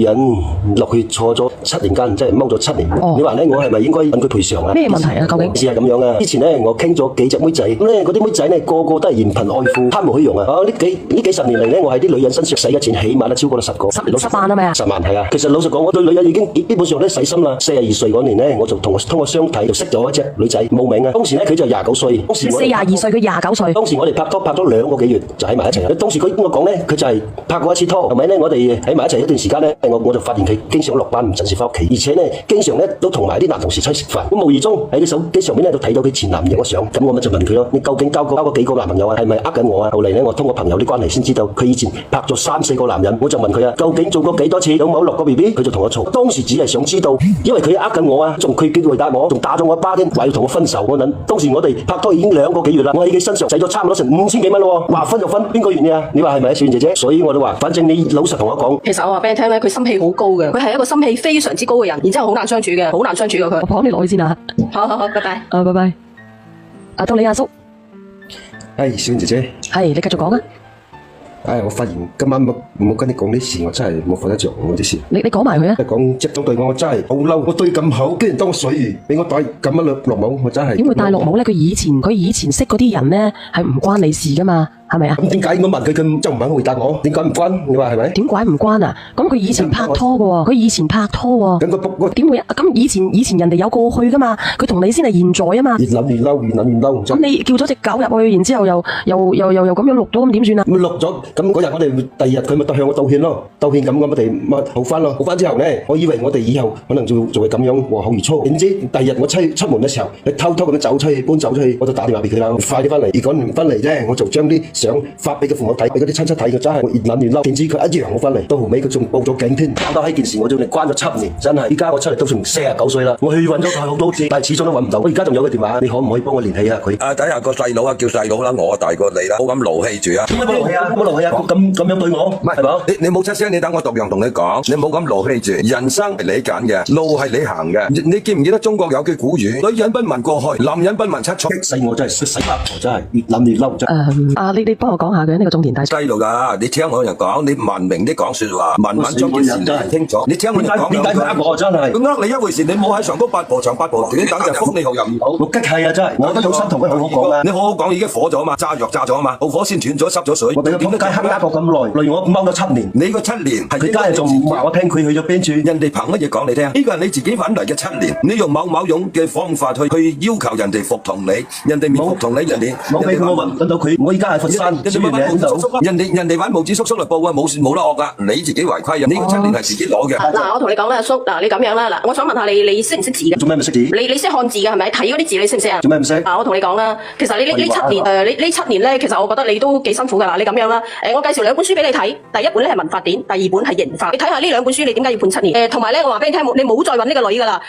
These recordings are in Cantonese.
人落去坐咗7年間，即係踎咗7年。你話咧，我係咪應該揾佢賠償啊？咩問題啊？究竟？事係咁樣啊！之前咧，我傾咗幾隻妹仔，咁咧嗰啲妹仔咧個個都係嫌貧愛富，貪慕虛榮啊！呢幾十年嚟咧，我喺啲女人身上使嘅錢起碼都超過咗10個。10萬啊咩？10萬係啊！其實老實講，我對女人已經基本上咧洗心啦。42歲嗰年咧，我就通過相睇就識咗一隻女仔，冇名啊！當時咧佢就29歲，當時42歲，佢29歲。當時我哋拍拖拍咗2個幾月就喺埋一齊。當時佢跟我講咧，佢就係拍過一次拖，係咪咧？我哋喺埋一齊一段時間咧，我就發現佢經常落班唔準時翻屋企，而且咧經常咧都同埋啲男同事出去食飯。咁無意中喺啲手機上面咧都睇到佢前男友嘅相，咁我咪就問佢咯：你究竟交過幾個男朋友啊？係咪呃緊我啊？後嚟咧我通過朋友啲關係先知道，佢以前拍咗3、4個男人。我就問佢啊，究竟做過幾多次？有冇落過 BB？佢就同我嘈。當時只係想知道，因為佢呃緊我啊，仲佢叫回答我，仲打咗我一巴添，話要同我分手。我諗當時我哋拍拖已經2個幾月啦，我喺佢身上使咗差唔多成5000幾蚊咯。話分就分，邊個願意啊？你話係咪啊，小燕姐姐？所以我都話，反正你老實同我講。其實我話俾你聽咧，佢心氣好高嘅，佢係一個心氣非常之高嘅人，然之後好難相處嘅，好難相處嘅佢。我幫你攞去先啊！好，拜拜。拜拜。到你阿叔。小燕姐姐。係，你繼續講啊！我發現今晚冇跟你講啲事，我真係冇瞓得着我啲事。你講埋佢啊！講執咗對我真係好嬲，我對咁好，竟然當我水魚，俾我戴咁一綠帽，我真係。點會戴綠帽咧？佢以前識嗰啲人咧，係唔關你事噶嘛？係咪啊？咁點解我問佢就唔肯回答我？點解唔關？你話係咪？點解唔關啊？咁佢以前拍拖嘅喎，咁佢點會啊？咁以前人哋有過去噶嘛？佢同你先係現在啊嘛。越諗越嬲，越諗越嬲。咁你叫咗隻狗入去，然之後又咁樣錄咗，咁點算啊？咁錄咗，咁嗰日我哋第二日佢咪向我道歉咯，道歉咁我哋咪好翻咯。好翻之後咧，我以為我哋以後可能就會咁樣和好如初。點知第二日我出門嘅時候，佢偷偷咁樣走出去，搬走出去，我就打電話俾佢啦，快啲翻嚟。如果唔翻嚟啫，我就將啲相發俾佢父母睇，俾嗰啲親戚睇，佢真係越諗越嬲。點知佢一樣冇翻嚟，到後尾佢仲報咗警添，搞到呢件事我仲嚟關咗7年，真係。而家我出嚟都仲49歲啦，我去揾咗佢好多次，但係始終都揾唔到。我而家仲有個電話，你可唔可以幫我聯繫下佢？睇下個細佬啊，叫細佬啦，我大過你啦，冇咁勞氣住啊！點解冇勞氣啊？冇勞氣啊！咁樣對我，係嘛？你冇出聲，你等我獨樣同你講，你冇咁勞氣住。人生係你揀嘅，路係你行嘅。你記唔記得中國有句古語？女人不問過去，男人不問出處。激死我真係，死八婆真係，越諗越嬲真。你幫我講下佢呢個種田大叔。細路㗎，你聽我人講，你文明啲講説話，文文將件事理清楚。你聽我人講點解佢呃我真係？佢呃你一回事，你冇喺上高八婆長八婆短，等就福你後又唔好。我激氣啊真係，我都有心同佢好好講啊。你好好講已經火咗嘛，炸藥炸咗嘛，好火先斷咗濕咗水。我俾佢點解呃我咁耐，累我踎咗7年。你個7年係佢家人仲唔話我聽佢去咗邊處？人哋憑乜嘢講你聽？呢個係你自己揾嚟嘅7年，你用某種嘅方法去要求人哋服從你，人哋唔服從你，人哋冇俾我揾到佢。我依家喺佛山，人哋揾毛子叔叔嚟報啊，冇得惡噶，你自己違規啊！呢個7年係自己攞嘅。嗱，我同你講啦，阿叔，嗱，你咁樣啦，嗱，我想問下你識唔識字嘅？做咩唔識字？你識漢字嘅係咪？睇嗰啲字你識唔識啊？做咩唔識？嗱，我同你講啦，其實你呢7年呢7年咧，其實我覺得你都幾辛苦噶啦。你咁樣啦，我介紹2本書俾你睇，第一本咧係民法典，第二本係刑法。你睇下呢2本書，你點解要判7年？同埋咧，我話俾你聽，你冇再揾呢個女噶啦。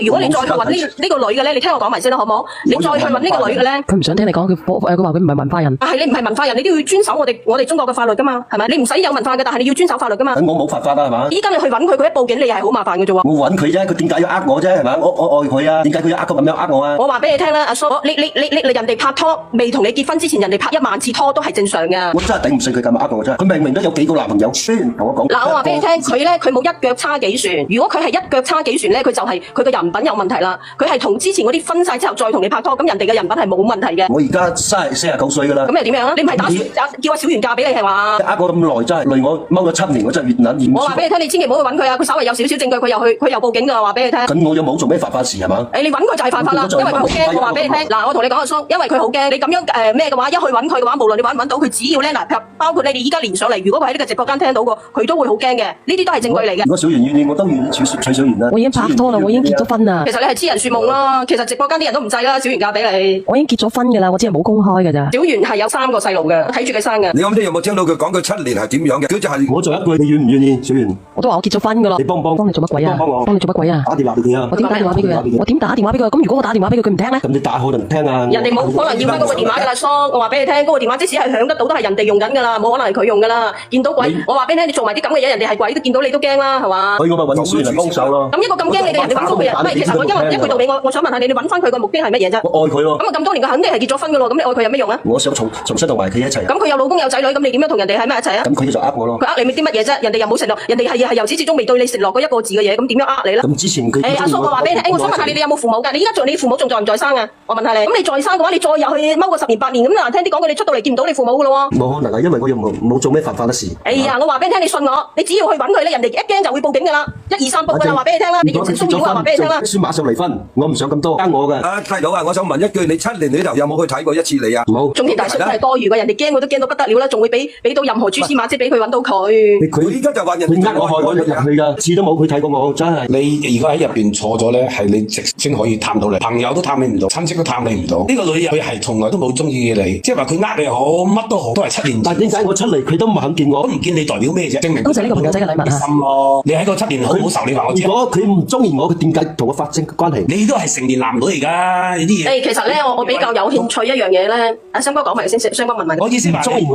如果你再去揾呢個女嘅咧，你聽我講埋先啦，好唔好？你再去揾呢個女嘅咧，佢唔想聽你講，佢話佢唔係文化人。係你唔係文化人，你都要遵守我哋中國嘅法律噶嘛，係咪？你唔使有文化嘅，但係你要遵守法律噶嘛。我冇犯法啦，係嘛？依家你去揾佢，佢一報警，你係好麻煩嘅啫喎。我揾佢啫，佢點解要呃我啫？係嘛？我愛佢啊，點解佢要咁樣呃我啊？我話俾你聽啦，阿叔，你人哋拍拖未同你結婚之前，人哋拍1萬次拖都係正常嘅。我真係頂唔順佢咁樣呃我真係，佢明明都有幾個男朋友，先同我講。嗱，我話俾你聽，佢冇一腳叉幾船。如果佢係一腳叉幾船咧，佢就係佢嘅人品有問題啦。佢係同之前嗰啲分晒之後再同你拍拖，咁人哋嘅人品係冇問題嘅。我而家49歲噶啦。咁又點樣啊？你唔係打算叫阿小袁嫁俾你係嘛？呃我咁耐真係累我踎咗7年，我真係越諗越唔舒服。我話俾你聽，你千祈唔好去揾佢啊！佢稍微有少少證據，佢又報警㗎。話俾你聽。咁我又冇做咩犯法事係嘛？你揾佢就係犯法啦，因為佢好驚。我話俾你聽，嗱，我同你講阿叔，因為佢好驚。你咁樣咩嘅話，一去揾佢嘅話，無論你揾唔揾到佢，只要咧嗱，包括你哋依家連上嚟，如果佢喺呢個直播間聽到過，佢都會好驚嘅。呢啲都係證據嚟嘅。如果小袁願意，我都願意娶小袁啦。我已經拍拖啦，我已經結咗婚啦。其實你係痴人說夢啦。其實直播間啲人都唔制啦，小袁嫁俾你。我已經結咗婚㗎啦，我只係冇公開㗎咋。小袁係有3個細路嘅，睇住佢生嘅。你啱先有冇聽到佢講佢7年係點樣嘅？佢就係我做一句，你願唔願意，小袁？我都話我結咗婚㗎啦。你幫你做乜鬼啊？幫你做乜鬼啊？打電話俾佢啊！我點打電話俾佢啊？我點打電話俾佢？咁如果我打電話俾佢，佢唔聽咧？咁你打可能聽啊！人哋冇可能要翻嗰個電話㗎啦，叔。我話俾你聽，嗰個電話即使係響得到，都係人哋用緊㗎啦，冇可能係佢用㗎啦。見到鬼，我話俾你聽，你做埋啲咁嘅嘢，人哋係鬼都見到你都驚啦，係嘛？所以我咪揾小袁嚟幫手咯。咁一個咁驚你嘅人，你揾嗰個人，唔係其實我一句道理，我想問下你，你揾翻佢個目的係乜嘢啫？我愛佢咯。咁咁多年佢肯定係結咗婚㗎咯，咁你愛佢有咩用啊？我想重新同埋埋佢一齊。咁佢有老公有仔女，咁你點樣同人哋喺埋一齊啊？咁佢就呃我咯。佢呃你啲乜嘢啫？人哋又冇承諾，人哋係由始至終未對你承諾過一個字嘅嘢，咁點樣呃你咧？咁之前佢阿叔，我話俾你聽，我想問下你，你有冇父母㗎？你依家你父母仲在唔在生啊？我問下你，咁你在生嘅話，你再入去踎個10年8年，咁難聽啲講句，你出到嚟見唔到你父母㗎咯喎。冇可能啊，因為我又冇做咩犯法嘅事。哎呀，我話俾你聽，你信我，你只要去揾佢咧，人哋一驚就會報警㗎啦，1、2、3報㗎啦，話俾你聽啦，你完成騷擾啊，話俾你聽啦。先馬上離婚，我唔想咁多，呃我嘅。睇到啊，我想問一句，你7年裏頭有冇去睇過一次你啊？冇。總之大叔真係多餘嘅，人哋驚我都驚到不得了啦，仲會俾到任何蛛絲馬跡俾佢揾到佢。佢依家就話人哋呃我害我入去㗎，次都冇佢睇過我，真係。你如果喺入邊坐咗咧，係你直先可以探到你，朋友都探你唔到，親戚都探你唔到。呢個女人佢係從來都冇中意你，即係話佢呃你好，乜都好，都係7年。但係點解我出嚟佢都唔肯見我？都唔見你代表咩啫？證明多謝呢個朋友仔嘅禮物啊！心咯，你喺個7年好唔好受？你話我知。如果佢唔中意我，佢點解同我發生關係？你都係成年男女嚟㗎，呢啲嘢。其實咧，我比較有興趣一樣嘢咧，阿雙哥講埋先，雙哥問問。我意思話，中意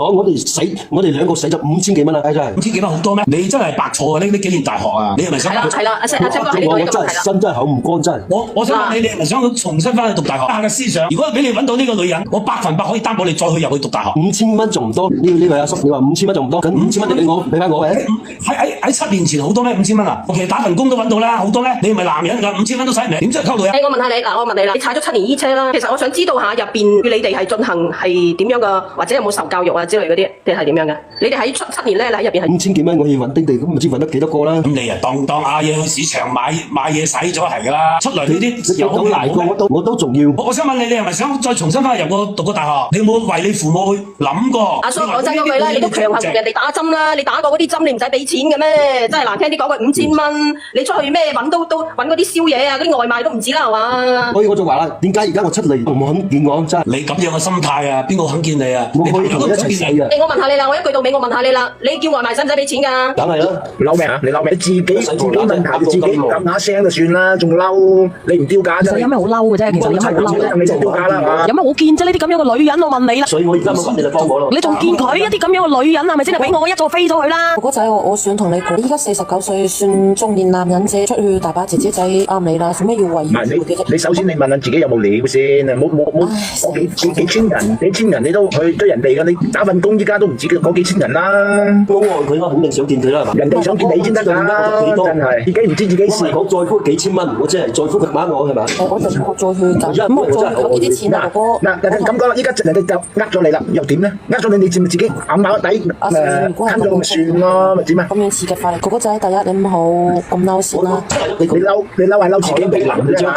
我哋兩個使咗5000幾蚊啦，真係。 5000幾蚊好多咩？你真係白錯啊！呢幾年大學啊，你係咪想？係啦，阿雙哥喺呢度呢個問題啦。真係口唔乾真係。我想問你，你係咪想重新翻去讀大學？嘅思想，如果俾你揾到呢個女人，我100%可以擔保你再去入去讀大學。5000蚊仲唔多？呢位阿叔，你話5000蚊仲唔多？咁5000蚊你俾翻我嘅。喺7年前好多咩？5000蚊啊！我其實打份工都揾到啦，好多咩？你唔係男人㗎，5000蚊都使唔嚟，點出嚟溝女啊？我問下你嗱，我問你啦，你踩咗7年醫車啦，其實我想知道下入邊你哋係進行係點樣㗎，或者有冇受教育啊之類嗰啲，定係點樣㗎？你哋喺7年咧，你喺入邊係5000幾蚊，我要揾丁地，咁唔知揾得幾多個啦？咁你啊當阿嘢去市場買嘢使咗係㗎啦，出嚟你啲有好大個我都仲要。我想問你，你係咪想再重新翻去讀個大學？你有冇為你父母去諗過？阿叔講真嗰句啦，你都強行同人哋打針啦，你打過嗰啲針你唔使俾錢嘅咩？真係難聽啲講句5000蚊，你出去咩揾都揾嗰啲宵夜啊，嗰啲外賣都唔止啦係嘛？所以我就話啦，點解而家我出嚟唔肯見我真係？你咁樣嘅心態啊，邊個肯見你啊？我可以同佢一齊死嘅。我問下你啦，我一句到尾我問下你啦，你叫外賣使唔使俾錢㗎？梗係啦，嬲咩啊？你嬲咩？自己問題自己撳下聲就算啦，仲嬲？你唔丟架啫？有咩好嬲嘅啫？其實有咩好嬲啫？你就丟架啦嘛？有咩好見啫？呢啲咁樣嘅女人，我問你啦。所以我而家冇揾你嚟幫我咯。你仲見佢一啲咁樣嘅女人係咪先？俾我一早飛咗佢啦。哥哥仔，我想同你講，依家49歲算中年男人啫，出去大把姐姐仔啱你啦，做咩要為你首先你問下自己有冇料先啊！冇幾千人你都去追人哋嘅，你打份工依家都唔止嗰幾千人啦。我愛佢，我肯定想見佢啦，係嘛？人哋想見你先得㗎，真係自己唔知自己事。我在乎幾千蚊，我只係在乎佢媽我係嘛？我就再去㗎，咁我再攞呢啲錢啊，哥哥。嗱，咁講啦，依家人哋就呃咗你啦，又點咧？呃咗你，你自己揞下底吞咗咪算咯，咪點啊？咁樣刺激法嚟，哥哥仔，第一你唔好咁嬲先啦。你嬲係嬲自己被淋啫嘛？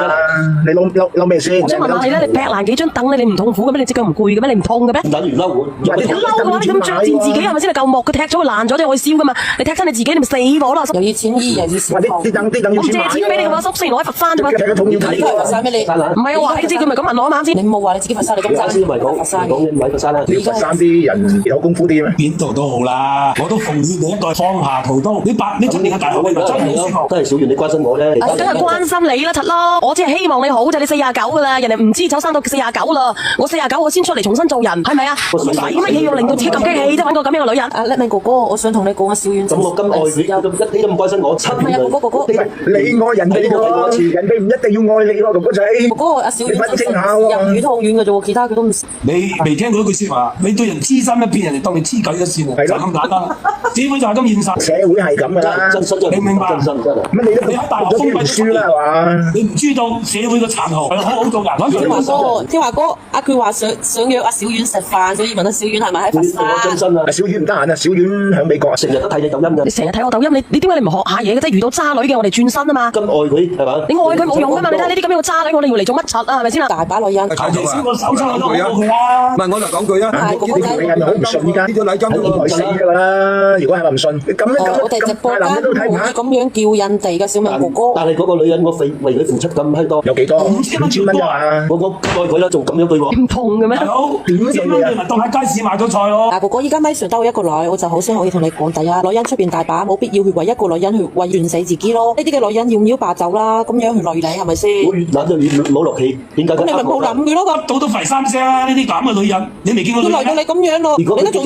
你嬲咩先？我想問下你咧，你劈爛幾張凳咧，你唔痛苦嘅咩？你隻腳唔攰嘅咩？你唔痛嘅咩？等於嬲我。你嬲嘅話，你咁着戰自己係咪先？你嚿木佢踢咗佢爛咗，即係可以燒噶嘛？你踢親你自己，你咪死火啦！又要錢醫，又要錢啲凳要我借錢俾你嘅話，雖然我喺佛山啫嘛。踢個桶要睇佛山俾你，唔係我話你知，佢咪咁問我啱啱先。你唔好話你自己佛山，你咁啱先咪講嘢唔喺佛山啦。佛山啲人有功夫啲咩？邊度都好啦，我都奉勸你一代放下屠刀。你7年嘅大學你真係好舒服。都係小袁你關心我咧。我梗係關心你啦，柒咯！我只係希望你好啫，你49噶啦，人哋唔知走生到49啦，我49我先出嚟重新做人，係咪啊？使乜嘢要令到自己咁激氣啫？揾個咁樣嘅女人。阿叻明哥哥，我想同你講啊，小遠。咁我咁愛佢，一啲都唔關心我。7年哥哥，你愛人哋喎，人哋唔一定要愛你喎，哥哥仔。哥哥，阿小遠你分清下喎。入魚湯圓嘅啫喎，其他佢都唔識。你未聽過一句説話，你對人痴心一片，人哋當你黐鬼一線啊，就咁簡單。社會就係咁現實。社會係咁噶啦，你明白？真係。乜你都喺大學封閉書啦係嘛？你唔知道社會嘅殘酷，係好好做人。天華哥，佢話想約阿小遠食飯，所以問阿小遠係咪喺佛山？我真心啊！小遠唔得閒啊，小遠喺美國啊，成日都睇你抖音㗎。你成日睇我抖音，你點解你唔學下嘢嘅啫？遇到渣女嘅我哋轉身啊嘛。咁愛佢係嘛？你愛佢冇用㗎嘛？你睇呢啲咁樣嘅渣女，我哋要嚟做乜柒啊？係咪先啊？大把女人。求其燒個手出嚟都好佢啦。唔係，我就講句啊，呢條女人好唔信依家，呢條禮金都我死㗎啦！如果係話唔信，你咁我哋直播間大男人都睇唔下，咁樣叫人哋嘅小明哥哥。但係嗰個女人我為佢付出咁閪多，有幾多？5000蚊啫嘛！我愛佢啦，仲咁樣對我。唔痛嘅咩？大佬，5000蚊你咪當喺街市買咗菜咯。大哥哥，依家咪上得我一個女，我就好想可以同你講，第一，女人出邊大把，冇必要去為一個女人去為完死自己咯。呢啲嘅女人要唔要霸走啦？咁樣去累你係咪先？我越諗就越冇落氣，點解咁你咪冇諗佢咯？到都吠三聲啦！呢啲咁嘅女人，你未見過女人？佢累到你咁樣咯，你都仲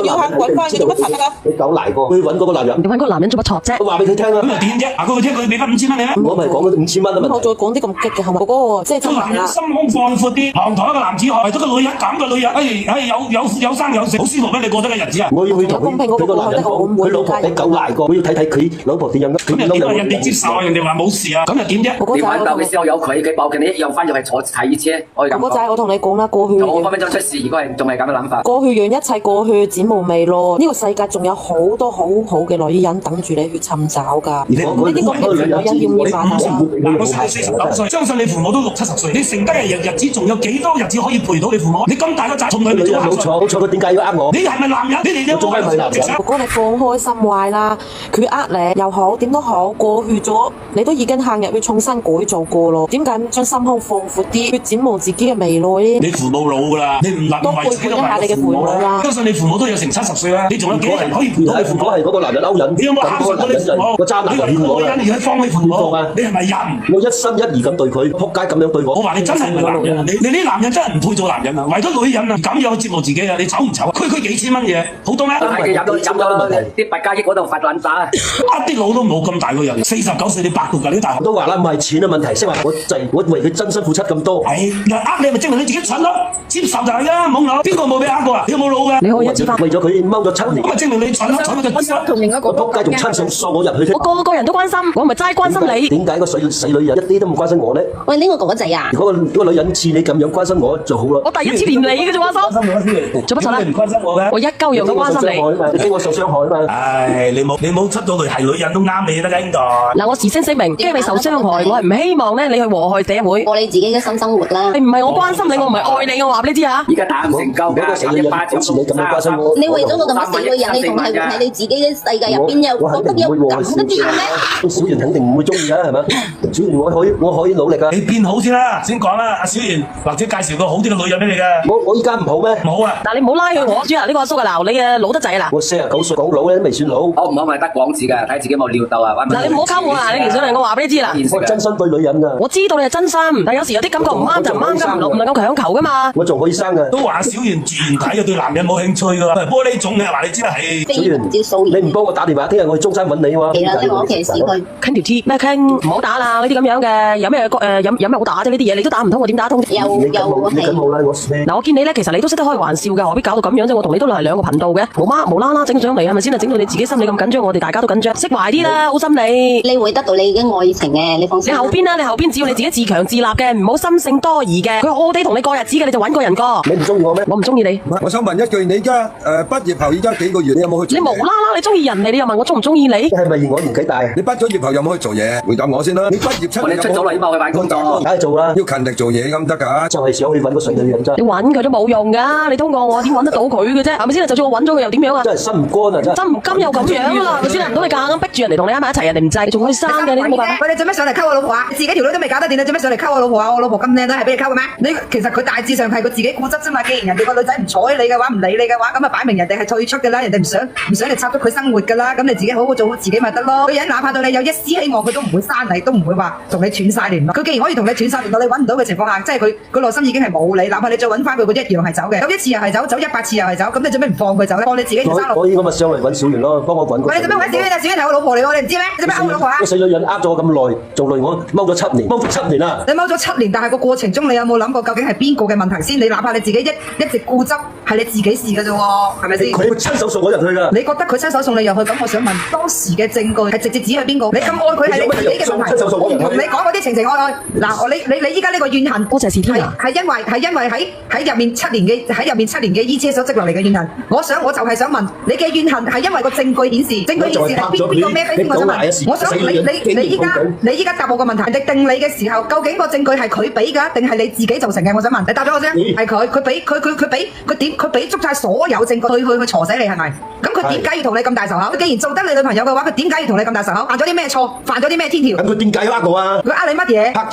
要肯揾翻佢做乜柒啊？你狗賴過，去揾嗰個男人。你揾嗰個男人做乜錯啫？我話俾佢聽啊！咁又點啫？佢聽佢俾翻5000蚊你咩？我咪講嗰5000蚊啊嘛。唔好再講啲咁激嘅係咪？嗰個即係真係啦。心胸放闊啲，堂堂一個男子漢，為咗個女人咁嘅女人，有生有食，好舒服咩？你過得嘅日子啊？我要去同佢個男人講，佢老婆俾狗賴過，我要睇睇佢老婆點樣嘅。咁又點啊？人哋接受啊，人哋話冇事啊，咁又點啫？你揾到嘅時候有佢報警，你一樣翻入去坐睇車，我咁哥仔，我同你講啦，過去我分分鐘出事，如果係仲係咁嘅諗法。過去讓一切過去，展無味咯。呢個世界仲有好多好好嘅女人等住你去尋找㗎。呢啲咁嘅女人要唔要辦啊？我49歲，相信你父母都60、70歲，你剩低嘅日子仲有幾多日子可以陪到你父母？你咁大個仔，從來未做過。冇錯，佢點解要呃我？你係咪男人？你哋有冇係男人？哥哥，你放開心懷啦，佢呃你又好，點都好，過去咗，你都已經行入去重新改造過咯。點解唔將心胸放闊啲，去展望自己嘅未來呢？你父母老㗎啦，你唔能為自己都為父母啦。相信你父母都有成70歲啦，你仲有幾多人可以陪到你父母？係嗰個男人勾引，你有冇孝順過你父母？個渣男騙我啦！你而家放你父母，你係咪人？我一心一意咁對佢，仆街咁樣對我。我話你真係唔係男人，你啲男人真係唔配做男人啊！為咗女人啊，咁樣去折磨自己啊！你醜唔醜啊？區幾千蚊嘢，好多咩？係佢飲到啲百家益嗰度發爛渣啊！啲佬都冇咁大個人，49歲你白讀㗎呢大學。都話啦，唔係錢嘅問題，即係話我為佢真心付出咁多。係，呃你咪證明你自己蠢咯，接受就係啦，懵佬。邊個冇俾呃過啊？你有冇腦㗎？你可以一支花。為咗佢踎咗7年，咁咪證明你蠢咯，蠢就知啦。同另一個仆街仲親手送我入去。我個人都關心，我唔係齋關心你。點解個死女人一啲都唔關心我咧？喂，呢個哥哥仔啊！如果個女人似你咁樣關心我就好啦。我第一次連你嘅啫，阿叔。做乜柒啦？你唔關心我嘅？我一鳩樣都關心你。你驚我受傷害啊嘛？唉，你冇出到嚟係女人都啱你得㗎，應該。嗱，我事先聲明，驚你受傷害，我係唔希望咧你去禍害社會。過你自己嘅新生活啦。你唔係我關心你，我唔係愛你，我話俾你知啊。而家打唔成交㗎，死女人好似你咁樣關心我。你為咗個咁嘅死女人，你仲係活喺你自己嘅世界入邊，又覺得有咁嘅啲咩？小賢肯定唔會中意啊，係咪？小賢我可以努力啊。你變好先啦，先講啦，阿小賢，或者介紹個好啲嘅女人俾你嘅。我依家唔好咩？冇啊！嗱，你唔好拉佢我主啊！呢個阿叔啊，嗱，你啊老得滯啦。我49歲講老咧都未算老。好唔好咪得廣字㗎？睇自己有冇料到啊！嗱，你唔好溝我啊！你連上嚟，我話俾你知啦。我真心對女人㗎。我知道你係真心，但有時有啲感覺唔啱就唔啱㗎，唔能夠強求㗎嘛。我仲可以生㗎。都話小賢自然睇嘅，對男人冇興趣㗎啦。玻璃種嘅話你知啦，係。小賢，你唔幫我打電話，聽日我去中山揾你喎。其實咧，我屋企試佢傾條 T 咩傾？唔好打啦！呢啲咁樣嘅有咩有咩好打啫？呢啲嘢你都打唔通，我點打通？又你咁冇啦，嗱，我見你咧，其實你都識得開玩笑嘅，何必搞到咁樣啫？我同你都係兩個頻道嘅，無啦啦整上嚟係咪先啊？整到你自己心理咁緊張，我哋大家都緊張，釋懷啲啦，好心理。你會得到你嘅愛情嘅，你放心。你後邊啦，你後邊只要你自己自強自立嘅，唔好心性多疑嘅。佢好好地同你過日子嘅，你就揾個人過。你唔中意我咩？我唔中意你。我想問一句，你而家畢業後而家幾個月，你有冇去做嘢？你無啦啦你中意人哋，你又問我中唔中意你？係咪嫌我年紀大？你畢咗業後有冇去做嘢？回答我先啦。你畢業我哋出咗嚟幫佢揾工作，梗係做啦，要勤力做嘢咁得㗎。就係想去揾個水女人啫。你揾佢都冇用㗎，你通過我點揾得到佢嘅啫？係咪先？就算我揾咗佢又點樣啊？真係心唔乾啊！真係心唔甘又咁樣啦，係咪先？唔到你夾硬逼住人嚟同你喺埋一齊，人哋唔制，你仲可以生嘅，你都冇辦法。喂，你做咩上嚟溝我老婆啊？自己條女都未搞得掂，你做咩上嚟溝我老婆啊？我老婆咁靚都係俾你溝嘅咩？你其實佢大致上係佢自己固執啫嘛。既然人哋個女仔唔睬你嘅話，唔理你嘅話，咁啊擺明人哋係退出㗎啦，人哋唔想你插咗佢生活㗎啦。咁你自己好好做好自己咪得咯。女人哪怕對你有一絲希望，佢都唔會刪你，都唔會話同你斷晒聯絡。佢既然可以同你斷晒聯絡，你揾唔到嘅情況下，即係佢內心已經係冇你。哪怕你再揾翻佢，佢一樣係走嘅。咁1次又係走，100次又係走。咁你做咩唔放佢走咧？放你自己條生路。我咪上嚟揾小圓咯，幫我揾個。喂，你做咩揾小圓啊？小圓係我老婆嚟喎，你唔知咩？你做咩呃我老婆啊？個死女人呃咗我咁耐，仲累我踎咗7年，踎咗7年啦。你踎咗7年，但係個過程中你有冇諗過究竟係邊個嘅問題先？你哪怕你自己一直固執，係你自己事㗎啫喎，係咪先？佢親手送我入去㗎。你覺得佢親手送你入去，咁我想問當時嘅證據係直接指去邊個？你咁愛佢係你自己嘅問題。我唔同你講嗰啲情情愛愛。嗱，你依家呢個怨恨，多謝是天啊！係因為喺入面7年嘅醫車所積落嚟嘅怨恨。我就係想問你嘅怨恨係因為個證據顯示係邊個孭飛先？我想問，我想你依家答我個問題，定你嘅時候，究竟個證據係佢俾㗎，定係你自己造成嘅？我想問，你答咗我先。係佢俾足晒所有證據去鋤死你係咪？咁佢點解要同你咁大仇口？佢既然做得你女朋友嘅話，佢點解要同你咁大仇口？犯咗啲咩錯？犯咗啲咩天條？咁佢點解要呃我啊？佢呃你乜嘢？拍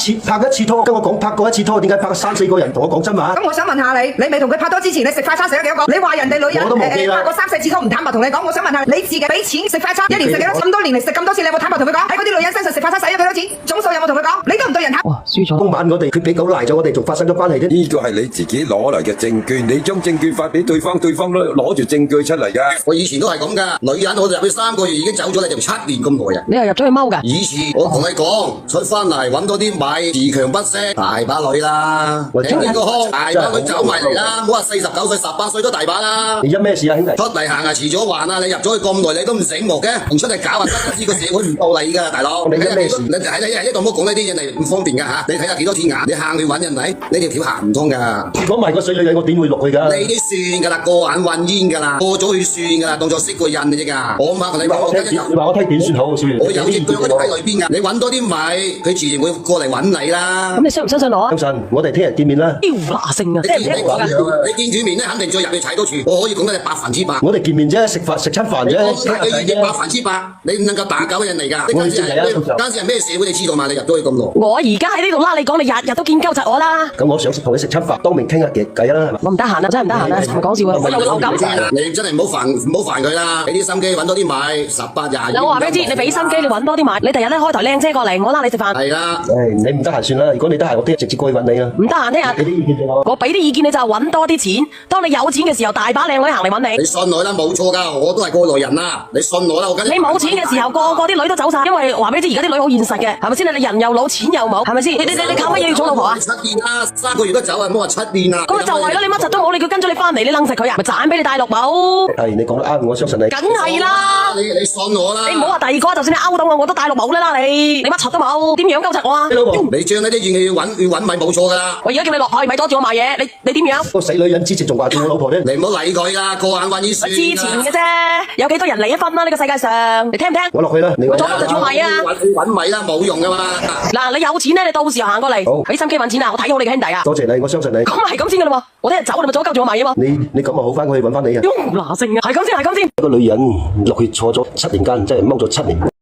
一次拖，跟我講拍過一次拖，點解拍3、4個人同我講真話？咁我想問下你未同佢拍拖之前，你食快餐食咗幾多個？你話人哋女人拍過3、4次拖唔坦白同你講，我想問下你自己俾錢食快餐，一年食幾多？咁多年嚟食咁多次，你有冇坦白同佢講？喺嗰啲女人身上食發生使咗幾多錢？總數有冇同佢講？你都唔對人睇。哇，輸咗。當晚我哋佢俾狗賴咗我哋，仲發生咗關係啫。呢個係你自己攞嚟嘅證據，你將證據發俾對方，對方都攞住證據出嚟㗎。我以前都係咁噶，女人我哋入去3個月已經走咗，你就7年咁耐啊！你又入咗去踎㗎？以前我同你講，出翻嚟揾多啲米，自強不息，大把女啦，頂你個腔，大把女走埋嚟啦，唔好話49歲、18歲都大把啦。你因咩事啊，兄弟？出嚟行啊，遲早還啊！你入咗去咁耐，你都唔醒目嘅，唔出嚟搞啊，真係知個社會唔道理㗎，大佬。你睇下你喺度唔好講呢啲嘢嚟，唔方便㗎嚇。你睇下幾多天眼，你行去揾人嚟，你條條行唔通㗎。如果唔係個水女人，我點會落去㗎？你啲算㗎啦，過眼雲煙㗎啦，過咗去算㗎啦，當作識個人嘅啫㗎。我唔怕同你講，你話我聽點算好，小月？我有證據嗰啲喺裏邊㗎，你揾多啲米，佢自然會過嚟揾你啦。咁你相唔相信我啊？相信，我哋聽日見面啦。彪拿性啊！你見住面咧，肯定再入去踩多處。我可以講得你100%。我哋見面啫，食餐飯啫。你已經100%，你唔能夠打攪嘅人嚟㗎。嗰陣時係咩社會？你知道嘛？你入咗去咁耐。我而家喺呢度啦，你講你日日都見鳩窒我啦。咁我想同你食餐飯，當面傾下偈啦，係嘛？我唔得閒啊，真係唔得閒啊，唔講笑啊，我有流感。你真係唔好煩佢啦，俾啲心機揾多啲米，18、20。我話俾你知，你俾心機，你揾多啲米，你第日咧開台靚車過嚟，我拉你食飯。係啦。你唔得閒算啦，如果你得閒，我聽日直接過去揾你啊。唔得閒聽日。俾啲意見俾我。我俾啲意見你就係揾多啲錢，當你有錢嘅時候，大把靚女行嚟揾你。你信我啦，冇錯㗎，我都係過來人啦，你信我啦，我跟。你冇錢嘅時候，個個啲女都走晒，因為話俾你知，而家啲女好現實嘅，係咪先？你人又老，錢又冇，係咪先？你靠乜嘢要娶老婆啊？7年啦，3個月都走啊，唔好話7年啊。咁咪就係咯，你乜柒都冇，你叫跟咗你翻嚟，你擸實佢啊？咪賺俾你大陸冇？係你講得啱，我相信你。梗係啦，你信我啦。你唔好話第二個，就算你勾到我都大陸冇啦你乜柒都冇，點樣勾實我啊？你將呢啲怨氣要揾米冇錯㗎啦。我而家叫你落去，咪阻住我賣嘢，你點樣？個死女人之前仲話叫我老婆咧，你唔好理佢啦，過眼雲煙算。之前嘅啫，有幾多人離咗婚啦？呢個世界上，你聽唔聽？我落去啦，你我阻住做米啊！揾米啦，冇用㗎嘛。嗱，你有錢咧，你到時候行過嚟，俾心機揾錢啊！我睇好你嘅兄弟啊！多謝你，我相信你。咁係咁先㗎啦喎，我聽日走你咪阻鳩住我米啊嘛！你咁咪好翻，我去揾翻你啊！嗱，成啊，係咁先，係咁先。一個女人落去坐咗7年監，真係踎咗7年。